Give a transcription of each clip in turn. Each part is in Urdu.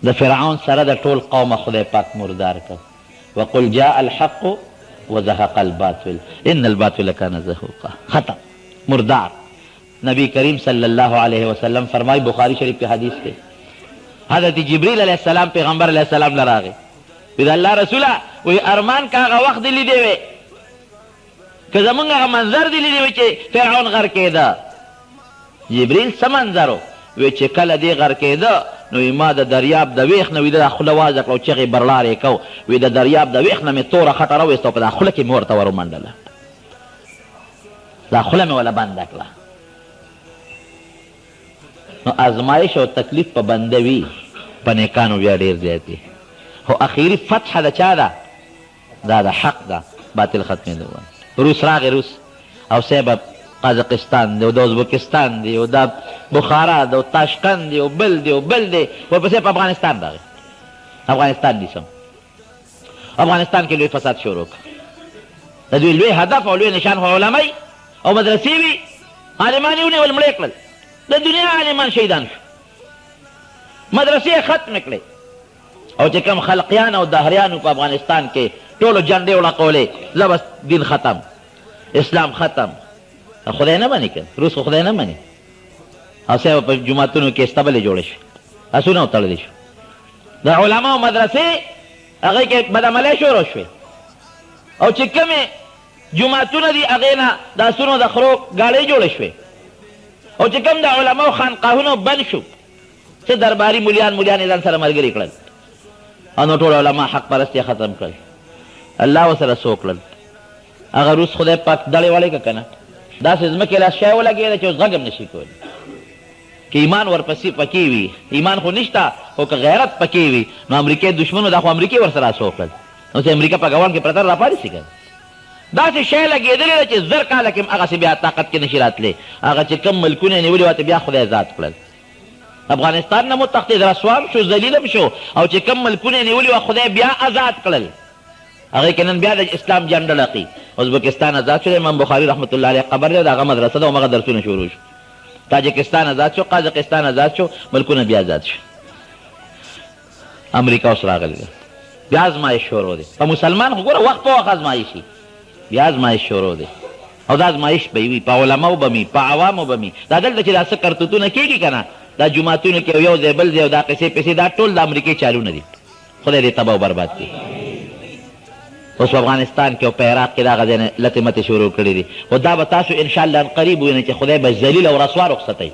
د فرعون سره د ټول قومه خدای پاک مردار کړ. وقل جاء الحق وزهق الباطل ان الباطل كان زهوقا. ختم، مردار. نبی کریم صلی اللہ علیہ وسلم فرمائی، بخاری شریف کی حدیث تے، حضرت جبریل علیہ السلام پیغمبر علیہ السلام لراغے، بید اللہ رسولہ وی ارمان کا آغا وقت دلی دے وے کہ زمانگ آغا منظر دلی دے وے چے فرعون غر کے دا. جبریل سمنظرو وی چے کل دے غر کے دا نو ما دا دریاب دا ویخ نوی دا خلواز اکلو چغی برلارے کو وی دا دریاب دا ویخ نمی طور خطا رویستو پا دا خلکی مورتا ورو مندلا، دا خلمی والا بند اکلا. نو ازمائش و تکلیف پا بندوی پا نیکانو بیا دیر زیادی. خو اخیری فتح دا چا دا؟ دا حق دا، باطل ختمی دا. روس راغ روس او سیب قازقستان دی و دا ازبکستان دی و دا بخارا دی و تاشقند دی و بل دی و بل دی و پسی پا افغانستان دا گئی. افغانستان دی سم، افغانستان کی لوی فساد شروع کر. دا دوی لوی هدف و لوی نشان خو علمائی او مدرسی بی عالمانی اونی والملیقلل دا دنیا عالمان شیدان شو، مدرسی ختم کلی او چې کم خلقیان او دهریانو په افغانستان کې ټولو جنډې وړقولې زبس دین ختم، اسلام ختم. خدای نه مني که روس خو خدای نه مني. او سیو په جماعتونو کې استبلې جوړې شو، اسونه وتړلی شو، د علماو مدرسې هغې کې بدعملۍ شروع شوې او چې کومې جماعتونه دي هغې نه د اسونو د خرو ګاډۍ جوړې شوې او چې کوم د علماو خانقاهونو بند شو، څه درباري مولیان یې ځان سره ملګري کړل او نو ټول علما حق پرستي ختم کړل. الله ورسره څه وکړل؟ هغه روس خدای پاک دړې وړې که که نه داسې ځمکې لاس شی ولګېده چې اوس غږ هم نشي کولی. که ایمان ورپسې پکې وي، ایمان خو نشته خو که غیرت پکې وي نو امریکې دشمنو دا خو امریکې ورسره څه وکړل؟ نو چې امریکا په ګاونډ کې پرته راپارېسي که داسې شی لګېدلی ده چې زر کاله کې هم هغسې بیا طاقت کې نشي راتلی. هغه چې کوم ملکونه یې نیولي وه بیا خدای ذات کړل. افغانستان نه مو تختید، رسوام شو، ذلیلم شو او چې کوم ملکونه یې نیولي وه خدای بیا آزاد کړل. هغې کې نن بیا د اسلام جنډه لقي. ازبکستان آزاد شو، امام بخاري رحمت الله علیه قبر دی، د هغه مدرسه ده او هغه درسونه شروع شو. تاجکستان آزاد شو، قازقستان آزاد شو، ملکونه بیا آزاد شو. امریکا اوس راغلی ده، بیا ازمایش شروع دی. په مسلمان خو ګوره وخت په وخت ازمایشي، بیا ازمایش شروع دی او دا ازمایش به وي، په علماو به وي، په عوامو به وي. دا دلته چې دا څه کرتوتونه کېږي که نه دا جوماتونو کې یو ځای بل ځای او دا قصې پسې دا ټول د امریکې چالونه دي. خدای دې تباه او برباد کړي. اوس په افغانستان کې او په عراق کې دا هغه ځای نه لتې متې شروع کړي دي خو دا به تاسو انشاءالله ان قریب ووینئ چې خدای به ذلیل او رسوا رخصتوي.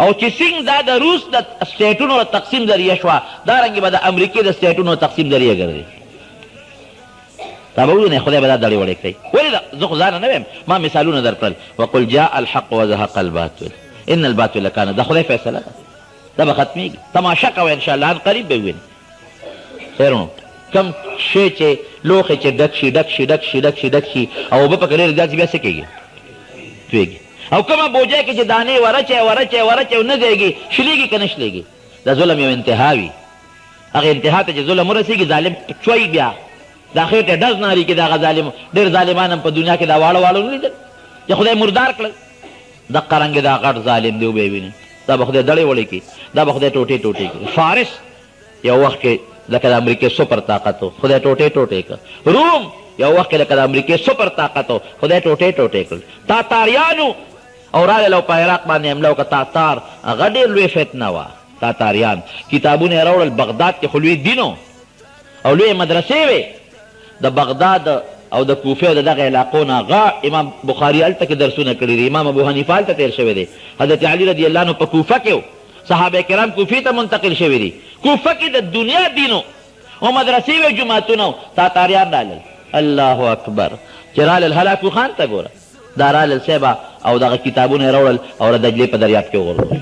او چې څنګه دا د روس د سټیټونو د تقسیم ذریعه شوه دارنګې به د امریکې د سټیټونو تقسیم ذریعه ګرځي. دا به ووینئ خدای به دا دړې وړې کوي. ولې زه خو ځانه نه ویم، ما مثالونه درکړل. وقل جاء الحق وزهق الباطل ان الباطل کان. دا خدای فیصله ده، دا به ختمېږي. تماشا کوئ انشاءالله ان قریب به ووینئ. خیر نو کم شی چې لوښی چې ډک شي ډک شي ډک شي ډک شي ډک شي او اوبه پکې ډېرې زیات شي بیا څه کېږي؟ تویږي. او کومه بوجۍ کې چې دانې ورچی او نه ځایږي شلېږي که نه شلېږي؟ د ظلم یو انتها وي. هغې انتها ته چې ظلم ورسېږي ظالم چوي بیا دا خېټې ډز ناري کې د هغه ظالم. ډېر ظالمان هم په دنیا کې دا واړه نه لیدل چې خدای مردار کړل. دقه رنګې دا غټ ظالم دی وبه یې ویني، دا به خدای دړې وړې کړي، دا به خدای ټوټې کړي. فارس یو وخت کې لکه د امریکې سپر طاقت و، خدای ټوټې کړ. روم یو وخت کې لکه د امریکې سپر طاقت و، خدای ټوټې کړل. تاتاریانو او راغلل او په عراق باندې حمله وکړه. تاتار هغه ډېر لوی فتنه وه. تاتاریان کتابونه یې راوړل. بغداد کې خو لوی دین او لوی مدرسې وې. د بغداد او د کوفې او د دغه علاقو نه هغه امام بخاري هلته کې درسونه کړي دي، امام ابو حنیفه هلته تېر شوی دی، حضرت علي رضی الله عنه په کوفه کې و، صحابه کرام کوفې ته منتقل شوي دي. کوفه کې د دنیا دینو او مدرسې وې جوماتونه. تاتاریان رالل، الله اکبر، چې رالل هلاکو خان ته ګوره دا رالل صاحبه او دغه کتابونه یې راوړل او د دجلې په دریاب کې وغورځول.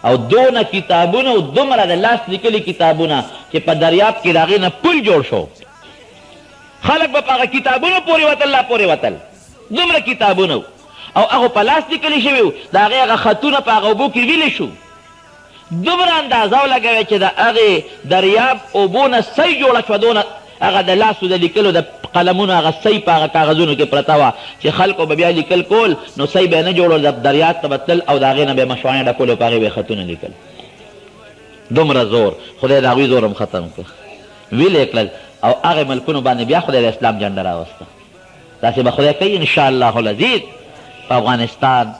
او دونه کتابونه او دومره د لاس لیکلي کتابونه چې په دریاب کې د هغې نه پل جوړ شو. خلق به په هغه کتابونو پورې وتل، لا پورې وتل، دومره کتابونه او هغه په لاس لیکلي شوي وو. د هغې هغه خطونه په هغه اوبو کې ویلی شو. دومره اندازه ولګوئ چې د هغې دریاب اوبو نه سی جوړه شوه. دونه هغه د لاسو د لیکلو د قلمونو هغه سی په هغه کاغذونو کې پرته وه چې خلکو به بیا لیکل کول نو سی به یې نه جوړول، د دریاب ته به تلل او د هغې نه به یې مشوانې ډکول او په هغې به یې خطونه لیکل. دومره زور خدای د هغوی زور هم ختم کړ ویل یې کړل او هغې ملکونو باندې بیا خدای د اسلام جنډه راوسته داسې به خدای کوي انشاءالله العزیز په افغانستان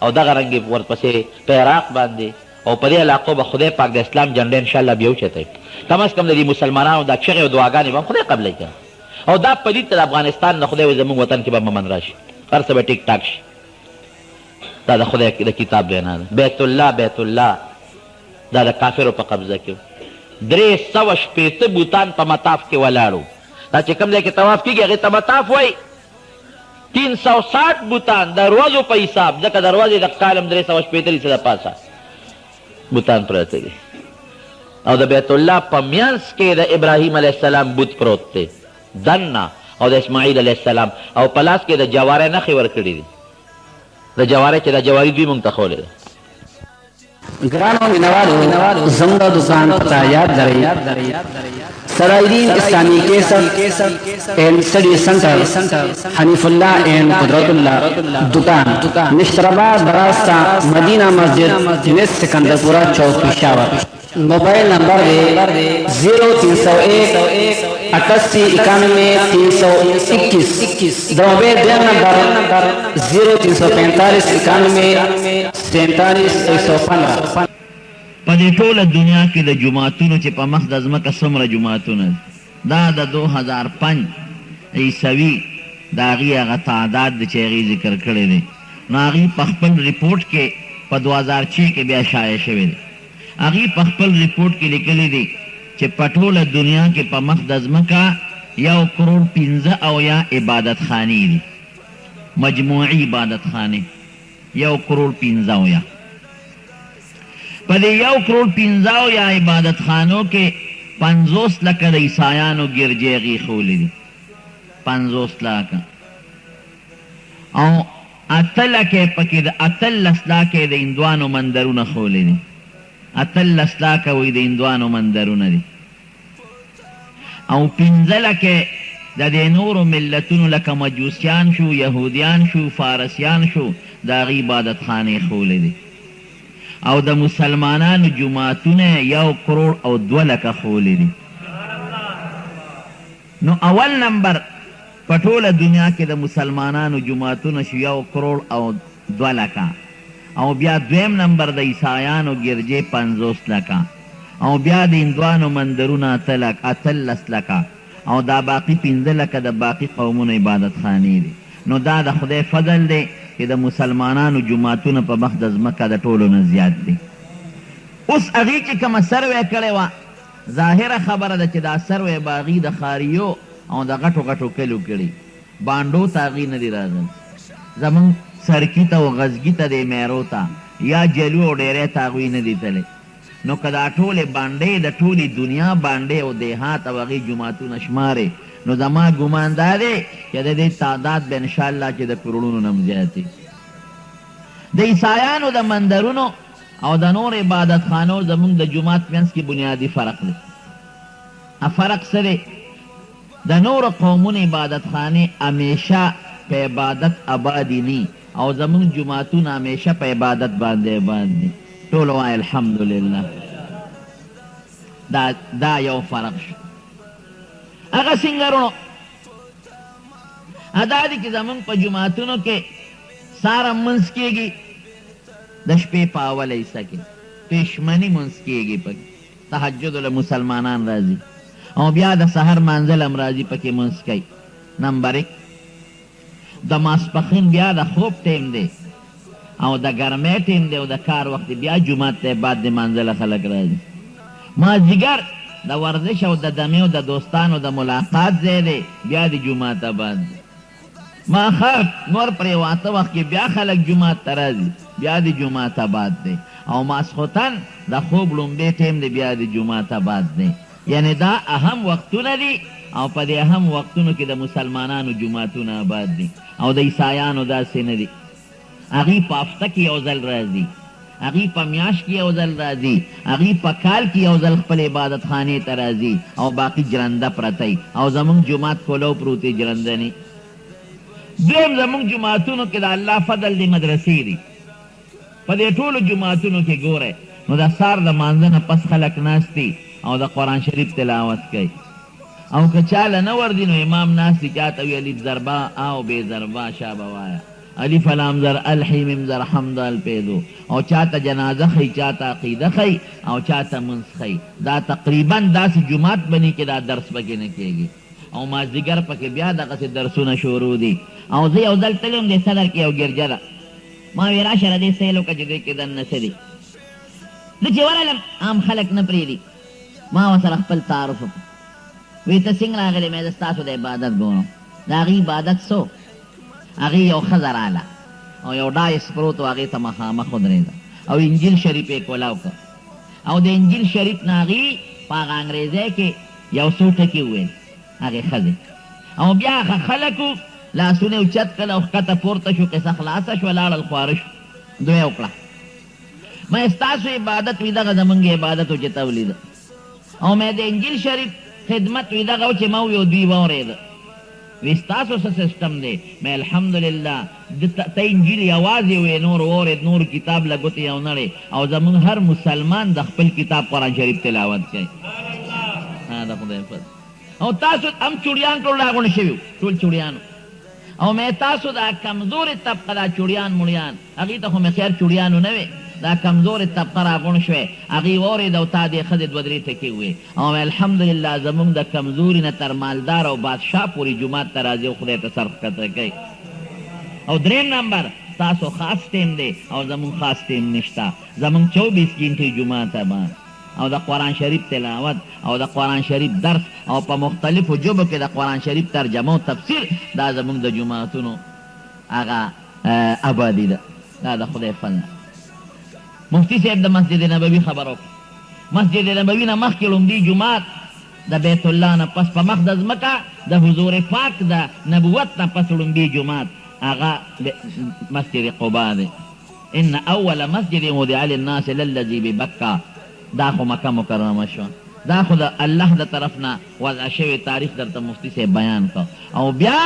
او دغه رنګې ورپسې په عراق باندې او په دې علاقو به خدای پاک د اسلام جنډه انشاءالله بیا اوچته کړي کم از کم د دې مسلمانانو دا چغې او دعاګانې به هم خدای قبلی کړي او دا پدید ته د افغانستان نه خدای وایي زموږ وطن کې به امن راشي هر څه به ټیک ټاک شي دا د خدای د کتاب وینا ده بیت الله دا د کافرو په قبضه کې 360 بوتان په مطاف کې ولاړو دا چې کوم ځای کې طواف کېږي هغې ته مطاف وایي 360 بوتان دروازو په حساب ځکه دروازې د کالم 360 د پاسه بوتان پراته دي او د بیت الله په منځ کې د ابراهیم علیه السلام بوت پروت دی دننه او د اسماعیل علیه السلام او په لاس کې د جوارې نښې ورکړي دي د جوارې چې د جواري دوی مونږ ته ښولې ده گرانو مینوالو زموږ دکان پته یاد لرئ سرائدین اسلامی cassette and study centre Hanifullah and Qudratullah دکان نشترآباد براستہ مدینہ مسجد نیز سکندرپورہ چوک پشاور موبائل نمبر ہے 0301 88 91 321 دوبے دیم نمبر 0345 91 47 115 په دې ټوله دنیا کې د جوماتونو چې په مخ د ځمکه څومره جوماتونه دا د 2005 عیسوي د هغې هغه تعداد دی چې هغې ذکر کړی دی نو هغې په خپل ریپورټ کې په 2006 کې بیا شایع شوی دی هغې په خپل ریپورټ کې لیکلی دی چې په ټوله دنیا کې په مخ د ځمکه 1 کروڑ 15 او یا عبادت خانې دي مجموعي عبادت خانې 1 کروڑ 15 او یا په دې 1 کروڑ 15 یا عبادت خانو کې 50 لکه د عیسایانو ګرجې هغې ښولې دي 50 لکه او 8 لکه پکې د 18 لکه د هندوانو مندرونه ښولې دي 18 لکه وایي د هندوانو مندرونه دي او 15 لکه د دې نورو ملتونو لکه مجوسیان شو یهودیان شو فارسیان شو د هغې عبادت خانې ښولې دي او د مسلمانانو جماعتونه 1 کروڑ او 2 لکه ښولې دي نو اول نمبر په ټوله دنیا کې د مسلمانانو جماعتونه شو 1 کروڑ او 2 لکه او بیا دویم نمبر د عیسایانو ګرجې 50 لکه او بیا د هندوانو مندرونه 18 لکه او دا باقي 15 لکه د باقي قومونو عبادت خانې دي نو دا د خدای فضل دی چې د مسلمانانو جماعتونه په مخ د ځمکه د ټولو نه زیات دي اوس هغې چې کومه سروې کړې وه ظاهره خبره ده چې دا سروې به هغې د ښاریو او د غټو غټو کلیو کړي بانډو ته هغې نه دي راغلي زمونږ سرکي ته او غزګي ته د میرو ته یا جلو او ډیرې ته هغوی نه دي تللی نو که دا ټولې بانډې د ټولې دنیا بانډې او دیهات او هغې جوماتونه شمارې نو زما ګمان دا دی چې د دې تعداد به انشاءالله چې د کروڑونو نه هم زیات دی د عیسایانو د مندرونو او د نور عبادت خانو زمونږ د جومات منځ کې بنیادي فرق دی فرق څه دی د نورو قومونو عبادت خانې همیشه په عبادت آبادي نی او زمونږ جوماتونه همیشه په عبادت باندې آباد دي ټول وایي الحمدلله دا یو فرق شو هغه سنګرونو ادا دي چې زمونږ په جوماتونو کې ساره منځ کېږي د شپې په اوله حصه کې پېشمني منځ کېږي پکې تهجد له مسلمانان راځي او بیا د سحر منزل هم راځي پکې منځ کوي نمبر 1 د ماسپښین بیا د خوب ټیم دی او د ګرمۍ ټیم دی او د کار وخت بیا جومات ته بعد د منزله خلک راځي مازدیګر د ورزش او د دمې او د دوستانو د ملاقات ځای دی بیا د جومات آباد دی ماښام نور پرېواته وخت کې بیا خلک جومات ته راځي بیا د جومات آباد دی او ماسخوتن د خوب لومبې ټیم دی بیا د جومات آباد دی یعنی دا اهم وختونه دي او په دې اهم وختونو کې د مسلمانانو جوماتونه آباد دي او د عیسایانو داسې نه دي هغوی په هفته کې یو ځل راځي هغوی په میاشت کې یو ځل راځي هغوی په کال کې یو ځل خپل عبادت خانې ته راځي او باقي جرنده پرتی او زمونږ جومات کولو پروت دی جرنده نه دویم زمونږ جوماتونو کې د الله فضل دی مدرسې دي په دې ټولو جوماتونو کې ګوره نو د سار د مانځه نه پس خلک ناست دي او د قرآن شریف تلاوت کوي او که چاله نه وردي نو امام ناست دي چاته وي الف ضربه او بې ضربه شابه وایه الف لام زر الحی میم زر حمد الپیدو او چاته جنازه خی چاته عقیده خی او چاته منس خی دا تقریبا داسې جماعت بنی چې دا درس پکې نه کېږي او مازدیګر پکې بیا دغسې درسونه شروع دي او زه یو ځل تللی وم دې صدر کې یو ګرجه ده ما وی راشه را دې سیل وکړه چې دې کې دننه څه دي زه چې ورغلم عام خلک نه پرېږدي ما ورسره خپل تعارف وکړو وی ته څنګه راغلی مې زه ستاسو د عبادت ګورم د هغې عبادت څو هغې یو ښځه راله او یو ډایس پروت و هغې ته مخامخ ودرېده او انجیل شریف یې کولاو کړ او د انجیل شریف نه هغې په هغه انګریزۍ کې یو څو ټکي وویل هغې ښځې او بیا هغه خلکو لاسونه یې اوچت کړل او ښکته پورته شو قصه خلاصه شوه لاړل خواره شو دوی وکړه مې ستاسو عبادت وي دغه زمونږ عبادت و چې ته ولیده او مې د انجیل شریف خدمت وي دغه و چې ما ویو دوی واورېده وی ستاسو څه سسټم دی مې الحمدلله ته انجیل یوازې وې نور واورېد نور کتاب له ګوتې یو نړې او زمونږ هر مسلمان د خپل کتاب قرآن شریف تلاوت کوي د خدای فضل او تاسو هم چوړیان ټول راغونډ شوي ټول چوړیانو او مې تاسو دا کمزورې طبقه دا چوړیان مړیان هغې ته خو مې خیر چوړیانو نه وې دا کمزورې طبقه راغونډ شوې هغې واورېد او تا دې ښځې دوه درې ټکې ووې او الحمدلله زمونږ د کمزوري نه تر مالدار او بادشاه پورې جومات ته راځي او خدای ته سر ښکته کوي او درېم نمبر ستاسو خاص ټیم دی او زمونږ خاص ټیم نشته زمونږ 24 ګنټې جومات به او د قرآن شریف تلاوت او د قرآن شریف درس او په مختلفو ژبو کې د قرآن شریف ترجمه او تفسیر دا زمونږ د جوماتونو هغه آبادي ده دا د خدای فضل مفتی صاحب د مسجد نبوي خبر وکړه مسجد نبوي نه مخکې لومړي جومات د بیت الله نه پس په مخ د ځمکه د حضور پاک د نبوت نه پس لومړي جومات هغه مسجد قبا دی ان اول مسجد وضع للناس للذي ببکه دا خو مکه مکرمه شو دا خو د الله د طرف نه وضع شوی تاریخ درته مفتی صاحب بیان کړ او بیا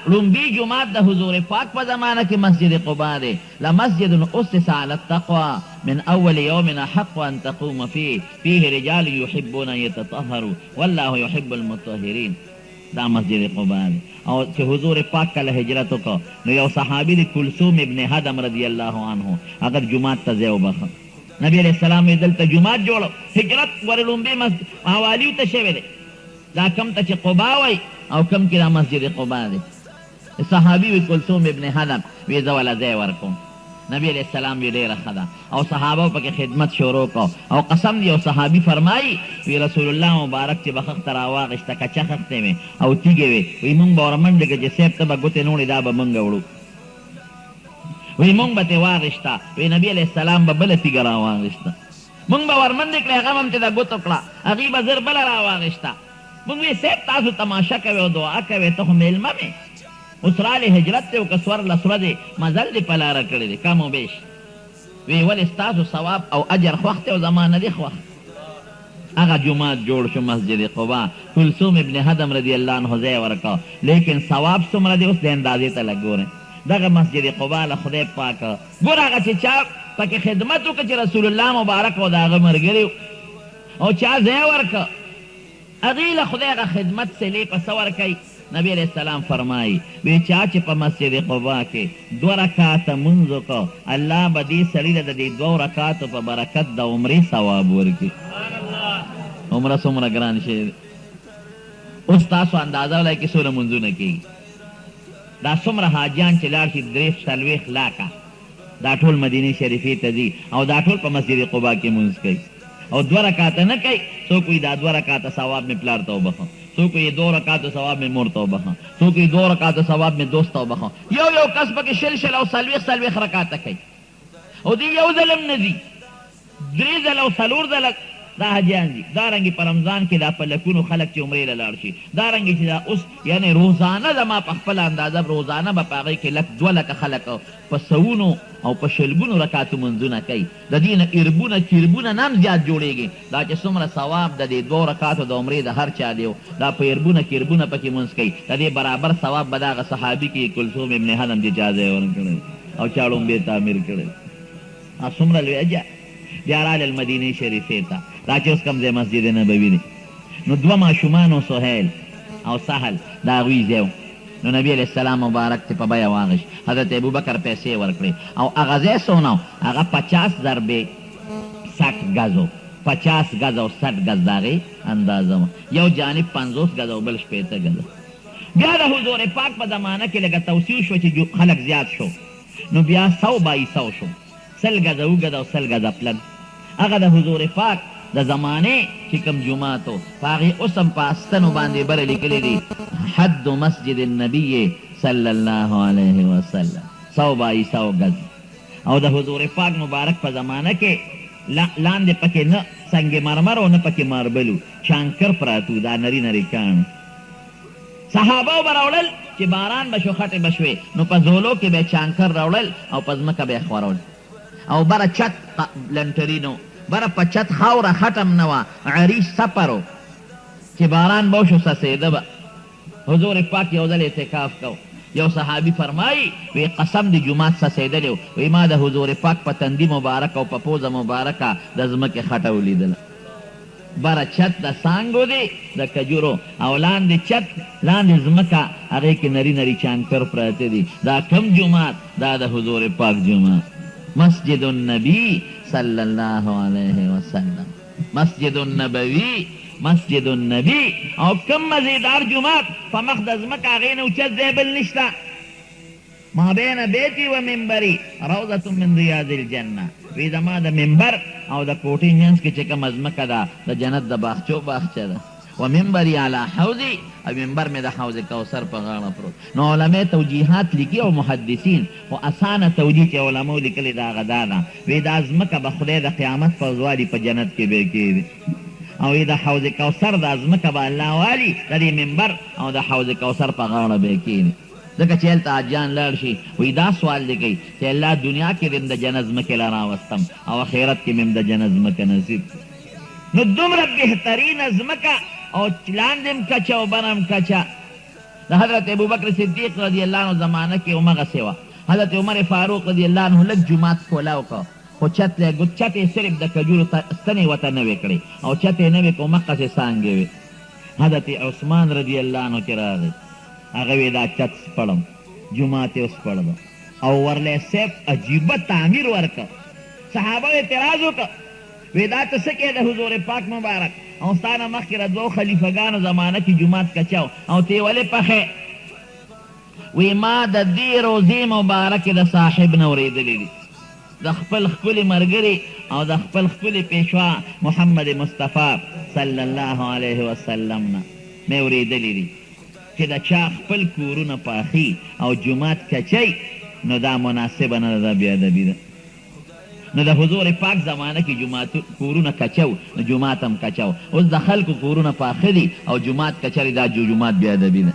لومبي جومات د حضور پاک په زمانه کې مسجد قبا دی لمسجد اسس على التقوى من اول يوم حق ان تقوم فيه رجال يحبون ان يتطهروا والله يحب المطهرين دا مسجد قبا دی او چې حضور پاک کله هجرت وکړ نو یو صحابي دی کلثوم ابن هدم رضی الله عنه هغه جومات ته ځای وبخه نبی علیہ السلام یې دلته جومات جوړو هجرت ور لومبي حوالیو ته شوی دی دا کم ته چې قبا وی او کم کې دا مسجد قبا دی صحابي وی کلثوم ابن هدم وی زه وله ځای ورکوم نبی علیہ السلام وی ډېره ښه ده او صحابه پکې خدمت شروع کو او قسم دی او صحابي فرمایي وی رسول الله مبارک چې به خښته راواغېسته کچه خښتې وې او تیږې وې وی مونږ به ورمنډې کړه چې صاحب ته به ګوتې نوړې دا به مونږ وړو وی مونږ به ترې واغېسته وی نبي علیہ السلام به بله تیږه راواغېسته مونږ به ورمنډې کړې هغه به هم چې دا ګوته کړه هغې به زر بله راواغېسته مونږ وی صاحب تاسو تماشه کوې او دعا کوې ته خو میلمه مې اوس رالی هجرت دی او که څوارلس ورځې مزل دې په لاره کړی دی کم و بیش وی ولې ستاسو ثواب او اجر خوښ دی او زما نه دی خوښ هغه جومات جوړ شو مسجد قبا کلثوم ابن هدم رضی الله عنه ځای ورکړه لیکن ثواب څومره دی اوس د اندازې ته لږ ګورئ دغه مسجد قبا له خدای پاک ګوره هغه چې چا پکې خدمت وکړه چې رسول الله مبارک او د هغه ملګري او چا ځای ورکړه هغې له خدای هغه خدمت صلې په څه ورکوي نبی علیہ السلام فرمائی وی چا چې په مسجد قبا کې 2 رکعاته مونځ وکړو الله به دې سړي له د دې 2 رکعاتو په برکت د عمرې ثواب ورکړي عمره څومره ګران شی دی اوس تاسو اندازه ولئ کې څومره مونځونه کېږي دا څومره حاجیان چې لاړ شي 3 لاکه دا ټول مدینې شریفې ته ځي او دا ټول په مسجد قبا کې مونځ کوي او 2 رکعاته نه کوي څوک وایي دا 2 رکعاته ثواب مې پلار ته وبخه څوک یې 2 رکعاته ثواب مې مور ته وبخه څوک یې 2 رکعاته ثواب مې دوست ته وبخه یو کس پکې شل او 40 رکعاته کوي او دې یو ځل هم نه ځي 3 ځله او 4 ځله دا حاجیان دي دارنګې په رمضان کې دا په لکونو خلک چې عمرې له لاړ شي دارنګې چې دا اوس یعنې روزانه زما په خپله اندازه روزانه به په هغې کې 2 لکه خلک په سوونو او په شلګونو رکعاتو منځونه کوي د دې نه اربونه چربونه نه هم زیات جوړېږي دا چې څومره ثواب د دې 2 رکعاتو د عمرې د هر چا دی دا په اربونه کربونه پکې منځ کوي د دې برابر ثواب به دغه صحابي کې کلثوم ابن هدم چې چا ځای ورکړی او چا ړومبې تعمیر کړی څومره لوی اجر بیا رالل مدینه شریفې ته دا چې اوس کوم ځای مسجد نبوي دی نو دوه ماشومانو سهیل او سهل د هغوی ځای نو نبی علیہ السلام مبارک ته په بیه واغش حضرت ابوبکر پیسې ورکړې او هغه ځای څونه هغه 50 ضربې 60 گزو 50 گز او 60 گز داغی اندازه یو جانب 50 گز او بل 60 گز بیا د حضور پاک په زمانه کې لږه توسیع شو چې خلک زیات شو نو بیا 100 بای 100 شو 100 گز او گز او 100 گز پلن هغه د حضور پاک د زمانه چې کوم جمعاتو هغه اوسم پاستنو باندې بر لیکلي دي حد مسجد النبی صلی الله علیه وسلم 100 بای 100 گز او د حضور پاک مبارک په زمانه کې لاندې پکې نه سنگ مرمر او نه پکې ماربلو چانکر پراتو دا نری نری کان صحابه براولل چې باران بشو خټه بشوي نو په زولو کې به چانکر راولل او په ځمکه به خورول او بره چت لنټرینو بره په چت خاوره ختم نه وا عریش سپرو چې باران به شو سسیده به حضور پاک یو ځل اعتکاف کو یو صحابی فرمائی وی قسم دی جماعت سسیدلیو وی ما د حضور پاک په تندی مبارک او په پوزه مبارکه د ځمکې خټه ولیدله بره چت د سانګو دی د کجورو او لاندې چت لاندې ځمکه هغې کې نری نری چانکر پراته دي دا کم جماعت دا د حضور پاک جماعت مسجد النبی صلی الله علیه وسلم مسجد النبوی مسجد النبی او کم مزیدار جماعت په مخ د ځمکه هغې نه اوچت ځای بل نشته ما بین بیتی و منبری روضة من ریاض الجنه وی زما د منبر او د کوټې منځ کې چې کومه ځمکه ده د جنت د باغچو باغچه ده و منبری علی حوضی او منبر مې د حوض کوثر په غاړه پروت نو علماء توجیحات لیکي او محدثین خو اسانه توجیه چې علماو لیکلي دا هغه دا ده وی دا ځمکه به خدای د قیامت په ورځ والي په جنت کې به کېږي او د حوض کوثر د ځمکه به الله والي د دې منبر او د حوض کوثر په غاړه به کېږي ځکه چې هلته حاجیان لاړ شي وایي دا سوال دی کوي چې الله دنیا کې دې د جنت ځمکې له راوستم او آخرت کې مې د جنت ځمکه نصیب نو دومره بهترینه ځمکه او لاندې م کچه او بره م کچه د حضرت ابوبکر صدیق رضی الله عنه زمانه کې همغسې وه حضرت عمر فاروق رضی الله عنه لږ جومات کولاو که خو چت یې صرف د کجورو ستنې ورته نوې کړې او چت یې نوې که همقسې څانګې وې حضرت عثمان رضی الله عنه چې راغی هغه وی دا چت سپړم جومات یې وسپړم او ورلی صاحب عجیبه تعمیر ورکړه صحابه اعتراض وکړه وی دا ته څه کې د حضور پاک مبارک او ستا نه مخکې د دوو خلیفګانو زمانه کې جومات کچاو او ته یې ولې پخې وی ما د دې روزې مبارکې د صاحب نه اورېدلې دي د خپل ښکلي ملګري او د خپل ښکلي پیشوا محمد مصطفی صلی الله علیه وسلم نه مې اورېدلې دي چې د چا خپل کورونه پاخي او جومات کچی نو دا مناسبه نه ده بې ادبي ده نو د حضور پاک زمانه کې کورونه کچو نو جومات هم کچو اوس د خلکو کورونه پاخه دي او جومات کچري دا جومات بې ادبي ده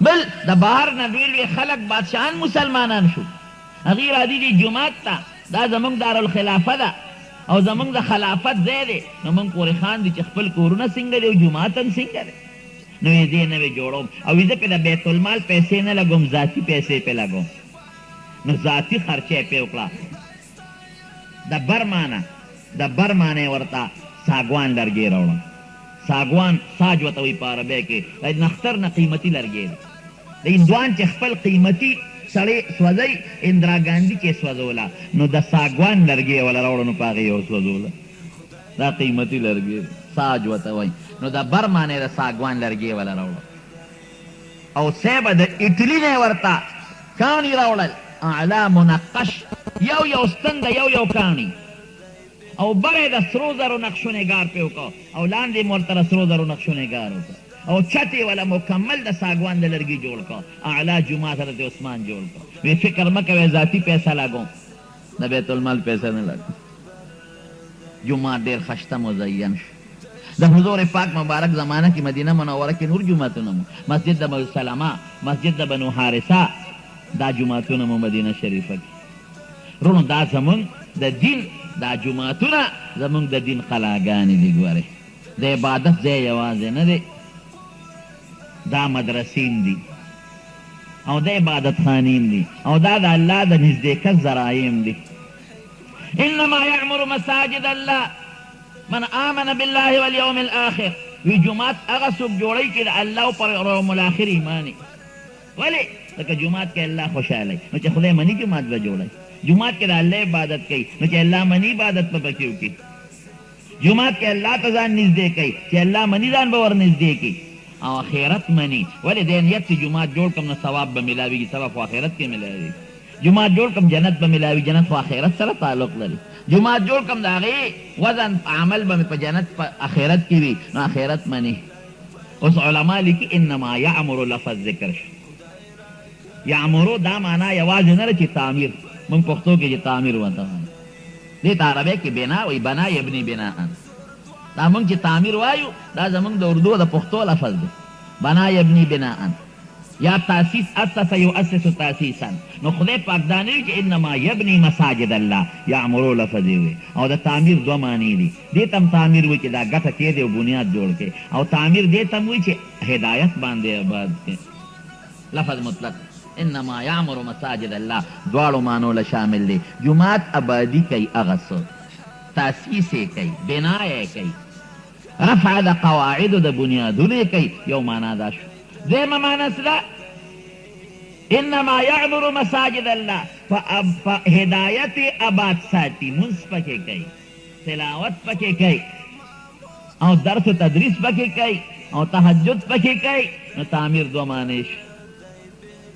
بل د بهر نه لوی لوی خلک بادشاهان مسلمانان شو هغوی راځي دي جومات ته دا زموږ دارالخلافه ده او زموږ د خلافت ځای دی نو موږ پورې خان دي چې خپل کورونه څنګه دي او جومات هم څنګه دی نو یې دې نوې جوړوم او زه پې د بیت المال پیسې نه لګوم ذاتي پیسې پې لګوم نو ذاتي خرچه یې پې وکړه د بر معنی ورته ساګوان لرګی راوړم ساګوان ساج ورته وایي په عربی کې د نختر نه قیمتي لرګی دی د هندوان چې خپل قیمتي سړی سوځئ اندرا ګاندي کې سوځوله نو د ساګوان لرګی یې وله راوړه نو په هغې یې وسوځوله دا قیمتي لرګی دی ساج ورته وایي نو د بر معنی د ساګوان لرګی یې وله راوړه او صیبه د اټلي نه یې ورته کاڼي راوړل اعلی منقش یو ستن د یو کاڼي او بره د سرو زرو نقشو نګار پې وکړه او لاندې م ورته د سرو زرو نقشو نګار وکړه او چت یې وله مکمل د ساګوان د لرګي جوړ کړه اعلی جومات حضرت عثمان جوړ کړه وی فکر مه کوئ ذاتي پیسه لګوم د بیت المال پیسه نه لګوم جومات ډېر خشته مزین شو د حضور پاک مبارک زمانه کې مدینه منوره کې نور جوماتونه مو مسجد د بنو سلمه مسجد د بنو حارثه دا جوماتونه مو مدینه شریفه کې رونو دا زمونږ د دین دا جوماتونه زمونږ د دین قلاګانې دي ګورې د عبادت ځای یوازې نه دی دا مدرسین دي او د عبادت خانین دي او دا د الله د نزدېکت ذرایم دي انما يعمر مساجد الله من آمن بالله واليوم الاخر. وی جماعت هغه څوک جوړی چې د الله او پر یوم الاخر ایمانی. ولی لکه جماعت کې الله خوشاله نو چې خدای منی جماعت به جوړی. جماعت کې د الله عبادت کوي نو چې الله منی عبادت په پکې وکړي. جماعت کې الله ته ځان نږدې کوي چې الله منی ځان به ور نږدې کوي او آخرت منی. ولې د نیت چې جماعت جوړ کم نو ثواب به ملاویږي، ثواب په آخرت کې ملاوي. جماعت جوړ کم جنت به ملاوي، جنت په آخرت سره تعلق لري. جماعت جوړ کم د هغې وزن عمل به په جنت په آخرت کې وي نو آخرت منی. اوس علما لیکي انما یعمر لفظ ذکر شو. یعمرو دا معنا یوازې نه ده چې تعمیر، موږ پښتو کې چې تعمیر ورته وایو، دې ته عربی کې بنا وایي، بنا یبني بناء. دا موږ چې تعمیر وایو دا زموږ د اردو د پښتو لفظ دی، بنا یبني بناء یا تاسیس، اسس یؤسس تاسیسا. نو خدای پاک دا نه وایي چې انما یبني مساجد الله، یعمرو لفظ یې وایي. او د تعمیر دوه معنی دي، دې ته هم تعمیر وایي چې دا ګټه کېدی او بنیاد جوړ کړي، او تعمیر دې ته هم وایي چې هدایت باندې آباد کړي. لفظ مطلق انما یعمر مساجد الله دواړو معنو له شامل دی. جماعت آبادی کوي، هغه څه تاسیس یې کوي، بنا یې کوي، رفع د قواعدو د بنیادونو یې کوي. یو معنا دا شو. دویمه معنا څه ده؟ انما یعمر مساجد الله، په هدایت آباد ساتي، منځ پکې کوي، تلاوت پکې کوي، او درس و تدریس پکې کوي، او تهجد پکې کوي. نو تعمیر دوه معنی شو.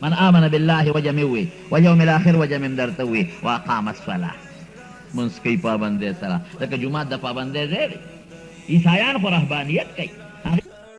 من آمن بالله وجموي واليوم الاخر وجمم درتوي واقام الصلاه. منځ کوي پابندۍ سره، لکه جمعه د پابندۍ ځای دی. عیسایان خو رهبانیت کوي.